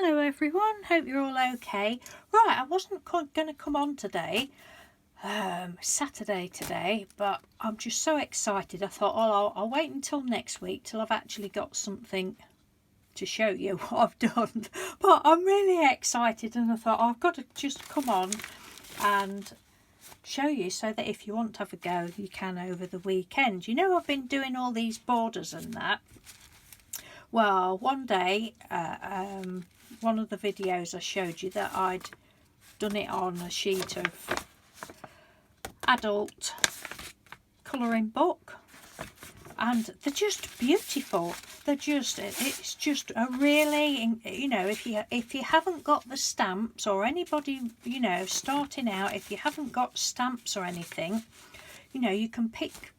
Hello everyone, hope you're all okay. Right, I wasn't going to come on today, Saturday today, but I'm just so excited. I thought, oh, I'll wait until next week till I've actually got something to show you what I've done. But I'm really excited and I thought, I've got to just come on and show you so that if you want to have a go, you can over the weekend. You know, I've been doing all these borders and that. Well, one day, one of the videos I showed you that I'd done it on a sheet of adult colouring book, and they're just beautiful. It's just a really, you know, if you haven't got the stamps, or anybody, you know, starting out, if you haven't got stamps or anything, you know, you can pick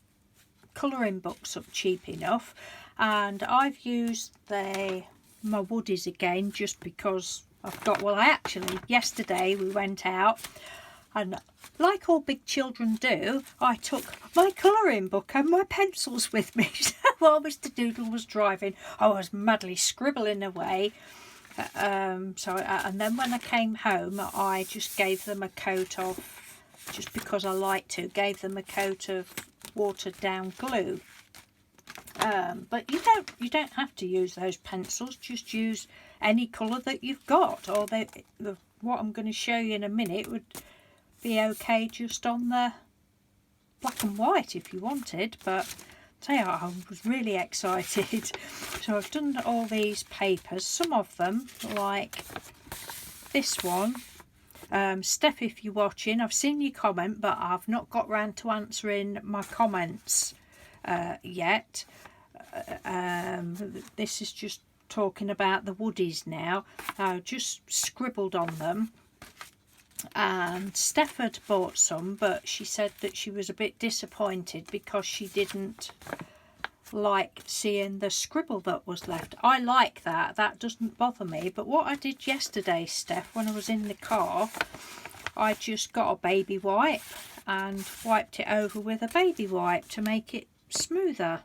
colouring books up cheap enough. And I've used my woodies again just because I've got, well, yesterday we went out and like all big children do, I took my colouring book and my pencils with me. So while Mr. Doodle was driving, I was madly scribbling away. And then when I came home, I just gave them a coat of, just because I like to, gave them a coat of watered down glue. But you don't have to use those pencils, just use any colour that you've got, or what I'm going to show you in a minute would be okay just on the black and white if you wanted. But I was really excited. So I've done all these papers, some of them like this one. Steph, if you're watching, I've seen your comment, but I've not got round to answering my comments yet. This is just talking about the woodies now. I just scribbled on them, and Steph had bought some, but she said that she was a bit disappointed because she didn't like seeing the scribble that was left. I like that doesn't bother me. But what I did yesterday, Steph, when I was in the car, I just got a baby wipe and wiped it over with a baby wipe to make it smoother,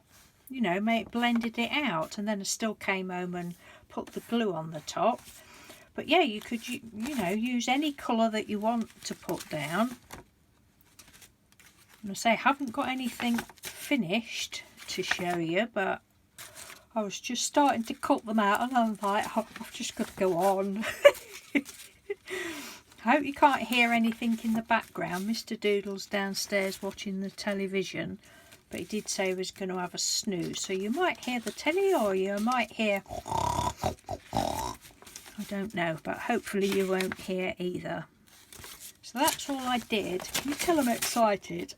you know, blended it out. And then I still came home and put the glue on the top. But yeah, you could, you know, use any colour that you want to put down. And I say I haven't got anything finished to show you, but I was just starting to cut them out and I'm like, oh, I've just got to go on. I hope you can't hear anything in the background. Mr. Doodle's downstairs watching the television, but he did say he was going to have a snooze, so you might hear the telly or you might hear, I don't know, but hopefully you won't hear either. So that's all I did. Can you tell I'm excited?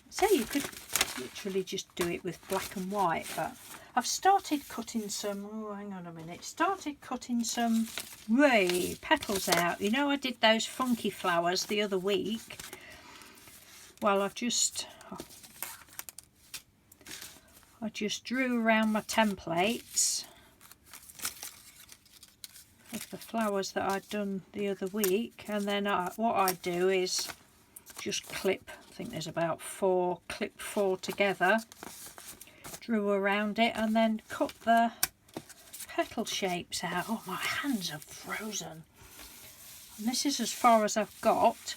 So you could literally just do it with black and white, but I've started cutting some, oh, hang on a minute, started cutting some petals out. You know, I did those funky flowers the other week. Well, I just drew around my templates of the flowers that I'd done the other week, and then what I do is just clip, I think there's about clip four together, drew around it, and then cut the petal shapes out. Oh, my hands are frozen. And this is as far as I've got.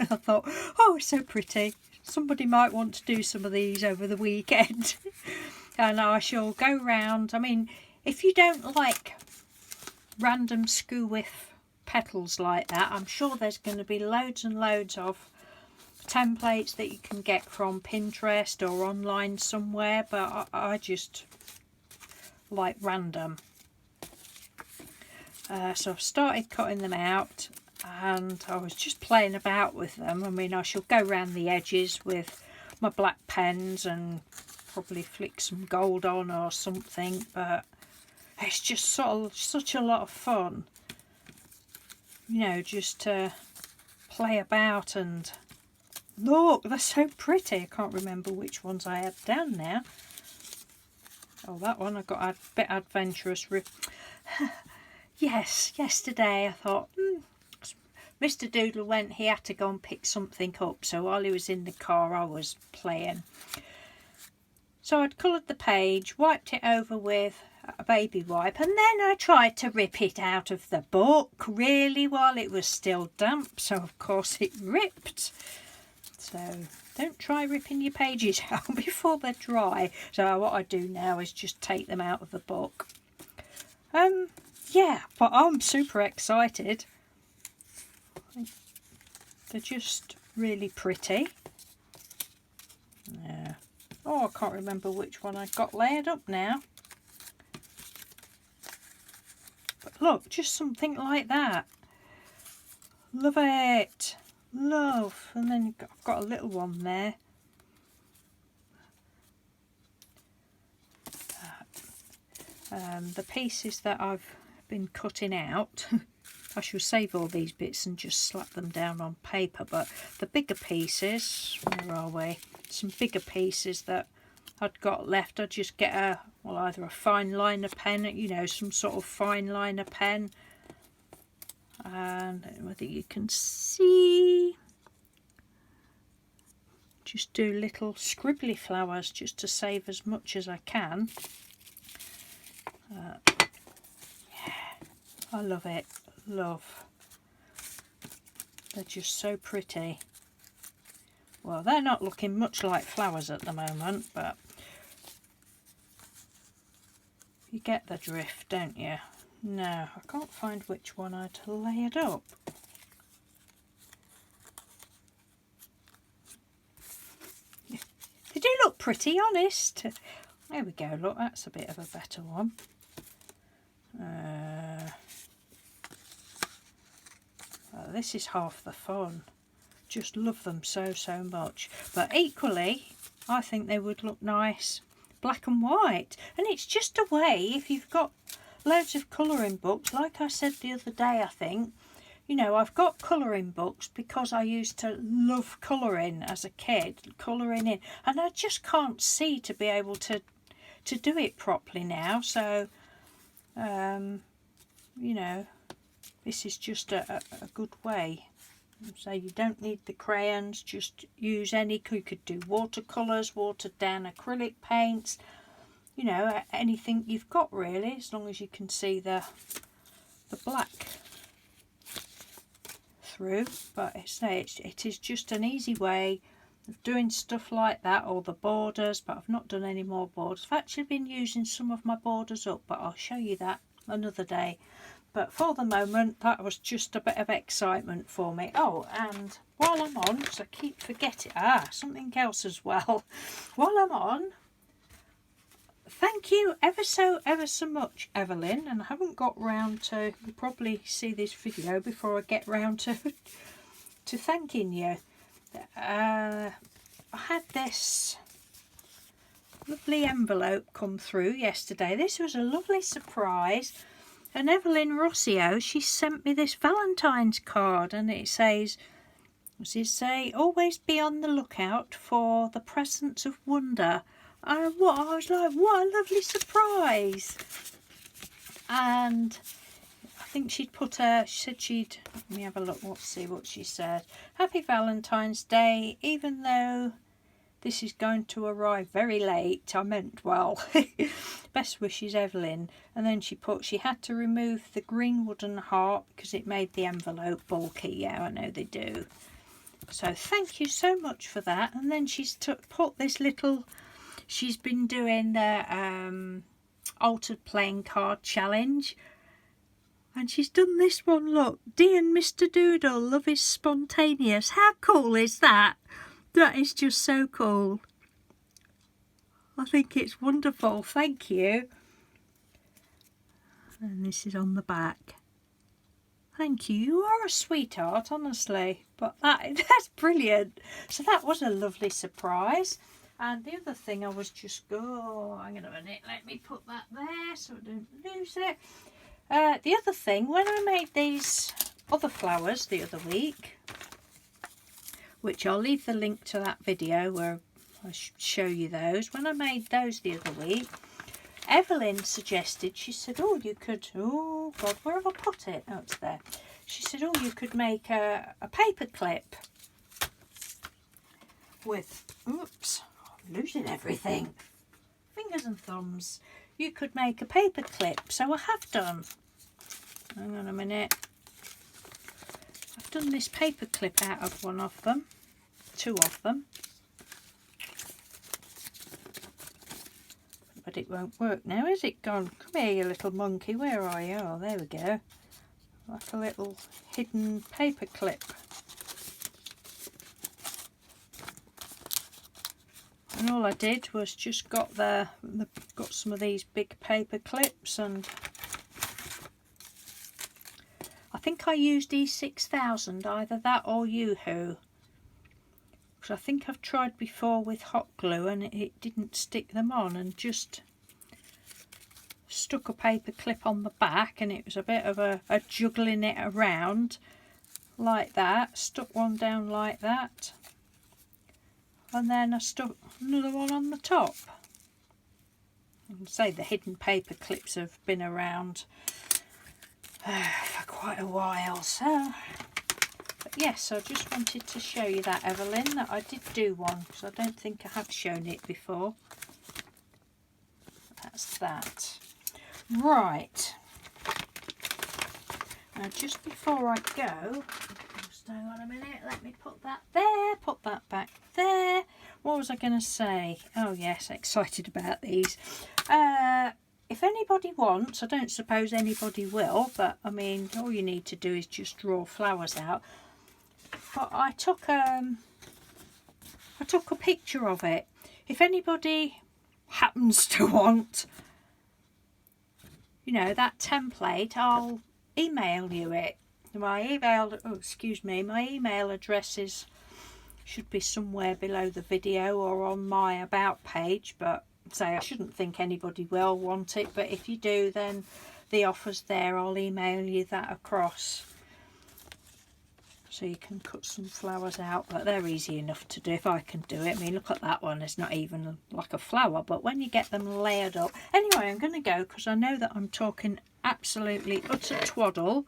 I thought, oh, it's so pretty. Somebody might want to do some of these over the weekend. And I shall go round. I mean, if you don't like random skew-whiff petals like that, I'm sure there's going to be loads and loads of templates that you can get from Pinterest or online somewhere, but I just like random. So I've started cutting them out and I was just playing about with them. I mean, I shall go around the edges with my black pens and probably flick some gold on or something, but it's just such a lot of fun, you know, just to play about. And look, they're so pretty. I can't remember which ones I had down now. Oh, that one I got a bit adventurous. Yes, yesterday I thought, Mr. Doodle went, he had to go and pick something up, so while he was in the car I was playing. So I'd coloured the page, wiped it over with a baby wipe, and then I tried to rip it out of the book really while it was still damp, so of course it ripped. So don't try ripping your pages out before they're dry. So what I do now is just take them out of the book. Yeah, but I'm super excited. They're just really pretty. Yeah. Oh, I can't remember which one I got layered up now. But look, just something like that. Love it. Love. And then I've got a little one there. The pieces that I've been cutting out, I shall save all these bits and just slap them down on paper, but the bigger pieces, where are we? Some bigger pieces that I'd got left, I'd just get either a fine liner pen, you know, some sort of fine liner pen, and whether you can see, just do little scribbly flowers just to save as much as I can. Yeah, I love it. Love. They're just so pretty. Well, they're not looking much like flowers at the moment, but you get the drift, don't you? No, I can't find which one I'd layered up. They do look pretty, honest. There we go, look, that's a bit of a better one. Well, this is half the fun. Just love them so much. But equally, I think they would look nice black and white. And it's just a way, if you've got loads of colouring books, like I said the other day, I think, you know, I've got colouring books because I used to love colouring as a kid, colouring in, and I just can't see to be able to do it properly now. So, you know, this is just a good way. So you don't need the crayons, just use any. You could do watercolours, watered down acrylic paints, you know, anything you've got really, as long as you can see the black through. But it is just an easy way of doing stuff like that, or the borders, but I've not done any more borders. I've actually been using some of my borders up, but I'll show you that another day. But for the moment, that was just a bit of excitement for me. Oh, and while I'm on, because I keep forgetting, something else as well. While I'm on, thank you ever so much, Evelyn. And I haven't got round to, you'll probably see this video before I get round to thanking you. I had this lovely envelope come through yesterday. This was a lovely surprise. And Evelyn Rossio, she sent me this Valentine's card, and it says, what's it say? Always be on the lookout for the presence of wonder. And I was like, what a lovely surprise. And I think she'd put she said she'd, let me have a look, let's see what she said. Happy Valentine's Day, even though this is going to arrive very late. I meant well. Best wishes, Evelyn. And then she put, she had to remove the green wooden heart because it made the envelope bulky. Yeah, I know they do. So thank you so much for that. And then she's put this little, she's been doing the altered playing card challenge. And she's done this one, look. Dear Mr. Doodle, love is spontaneous. How cool is that? That is just so cool. I think it's wonderful. Thank you. And this is on the back. Thank you. You are a sweetheart, honestly. But that's brilliant. So that was a lovely surprise. And the other thing I was just, hang on a minute. Let me put that there so I don't lose it. The other thing, when I made these other flowers the other week, which I'll leave the link to that video where I show you those. When I made those the other week, Evelyn suggested, she said, oh, you could, oh God, where have I put it? Oh, it's there. She said, oh, you could make a paper clip with, oops, I'm losing everything. Fingers and thumbs. you could make a paper clip. So I have done. Hang on a minute. I've done this paper clip out of one of them, 2 of them. But it won't work now, is it gone? Come here, you little monkey. Where are you? Oh, there we go. Like a little hidden paper clip. And all I did was just got some of these big paper clips, and I think I used E6000, either that or Yoo-hoo. Because I think I've tried before with hot glue and it didn't stick them on, and just stuck a paper clip on the back, and it was a bit of a juggling it around like that. Stuck one down like that, and then I stuck another one on the top. I can say the hidden paper clips have been around for quite a while, so but yes, I just wanted to show you that, Evelyn, that I did do one, because I don't think I have shown it before. That's that. Right, now just before I go, just hang on a minute, let me put that there, put that back there. What was I going to say? Oh yes, excited about these. If anybody wants, I don't suppose anybody will, but I mean, all you need to do is just draw flowers out. But I took a picture of it. If anybody happens to want, you know, that template, I'll email you it. My email, oh excuse me, my email address should be somewhere below the video or on my about page, but say I shouldn't think anybody will want it, but if you do, then the offer's there. I'll email you that across so you can cut some flowers out, but they're easy enough to do if I can do it. I mean, look at that one, it's not even like a flower, but when you get them layered up. Anyway, I'm going to go because I know that I'm talking absolutely utter twaddle.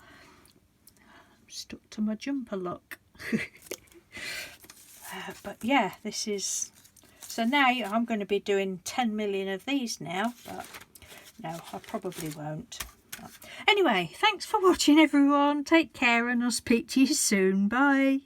I'm stuck to my jumper, look. But yeah, this is, so now I'm going to be doing 10 million of these now, but no, I probably won't. Anyway, thanks for watching everyone. Take care and I'll speak to you soon. Bye.